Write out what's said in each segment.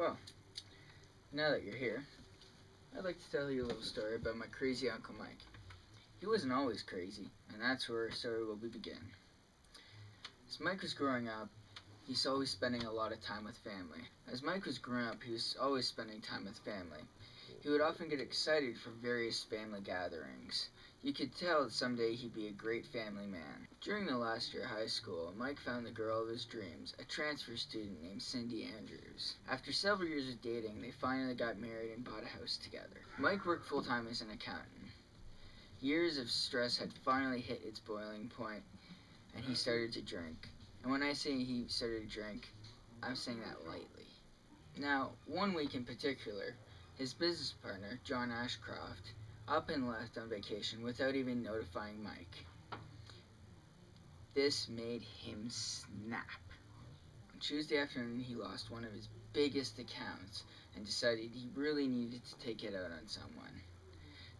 Well, now that you're here, I'd like to tell you a little story about my crazy Uncle Mike. He wasn't always crazy, and that's where our story will begin. As Mike was growing up, he's always spending a lot of time with family. As Mike was growing up, he was always spending time with family. He would often get excited for various family gatherings. You could tell that someday he'd be a great family man. During the last year of high school, Mike found the girl of his dreams, a transfer student named Cindy Andrews. After several years of dating, they finally got married and bought a house together. Mike worked full-time as an accountant. Years of stress had finally hit its boiling point, and he started to drink. And when I say he started to drink, I'm saying that lightly. Now, one week in particular, his business partner, John Ashcroft, up and left on vacation without even notifying Mike. This made him snap. On Tuesday afternoon, he lost one of his biggest accounts and decided he really needed to take it out on someone.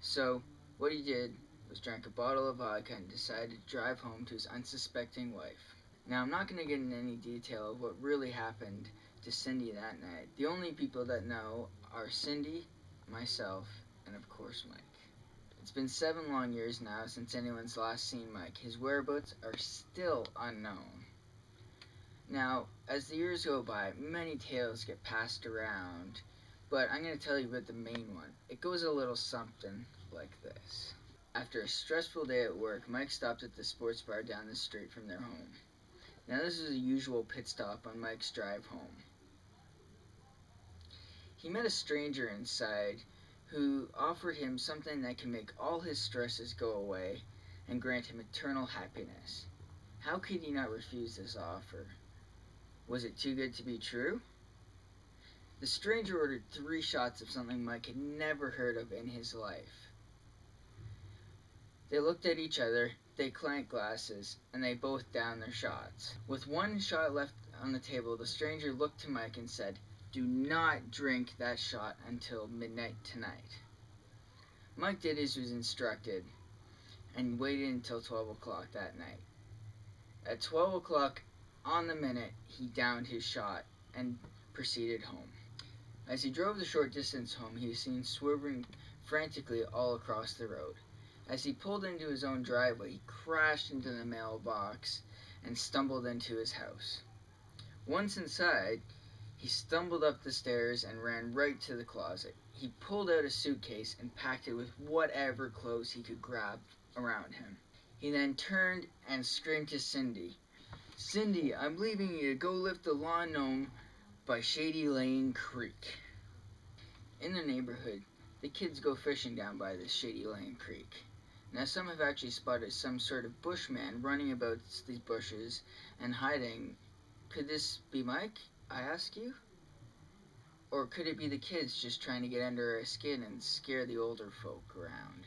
So, what he did was drank a bottle of vodka and decided to drive home to his unsuspecting wife. Now, I'm not going to get into any detail of what really happened to Cindy that night. The only people that know are Cindy, myself, and of course Mike. It's been 7 long years now since anyone's last seen Mike. His whereabouts are still unknown. Now, as the years go by, many tales get passed around, but I'm going to tell you about the main one. It goes a little something like this. After a stressful day at work, Mike stopped at the sports bar down the street from their home. Now, this is a usual pit stop on Mike's drive home. He met a stranger inside who offered him something that can make all his stresses go away and grant him eternal happiness. How could he not refuse this offer? Was it too good to be true? The stranger ordered 3 shots of something Mike had never heard of in his life. They looked at each other, they clanked glasses, and they both downed their shots. With 1 shot left on the table, the stranger looked to Mike and said, "Do not drink that shot until midnight tonight." Mike did as he was instructed and waited until 12 o'clock that night. At 12 o'clock on the minute, he downed his shot and proceeded home. As he drove the short distance home, he was seen swerving frantically all across the road. As he pulled into his own driveway, he crashed into the mailbox and stumbled into his house. Once inside, he stumbled up the stairs and ran right to the closet. He pulled out a suitcase and packed it with whatever clothes he could grab around him. He then turned and screamed to Cindy, "Cindy, I'm leaving you to go lift the lawn gnome by Shady Lane Creek." In the neighborhood, the kids go fishing down by this Shady Lane Creek. Now, some have actually spotted some sort of bushman running about these bushes and hiding. Could this be Mike, I ask you? Or could it be the kids just trying to get under our skin and scare the older folk around?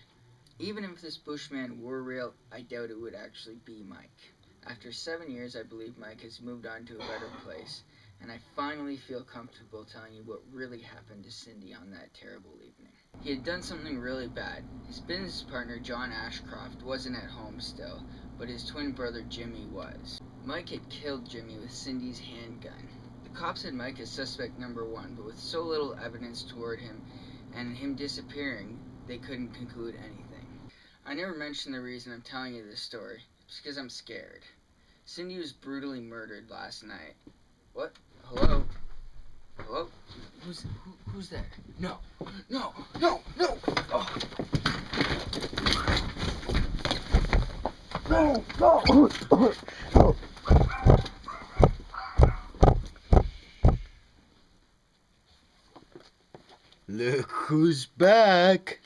Even if this bushman were real, I doubt it would actually be Mike. After 7 years, I believe Mike has moved on to a better place, and I finally feel comfortable telling you what really happened to Cindy on that terrible evening. He had done something really bad. His business partner, John Ashcroft, wasn't at home still, but his twin brother, Jimmy, was. Mike had killed Jimmy with Cindy's handgun. The cops had Mike as suspect number 1, but with so little evidence toward him and him disappearing, they couldn't conclude anything. I never mentioned the reason I'm telling you this story. It's because I'm scared. Cindy was brutally murdered last night. What? Hello? Hello? Who's there? No! No! No! No! Oh. No! No! Look who's back!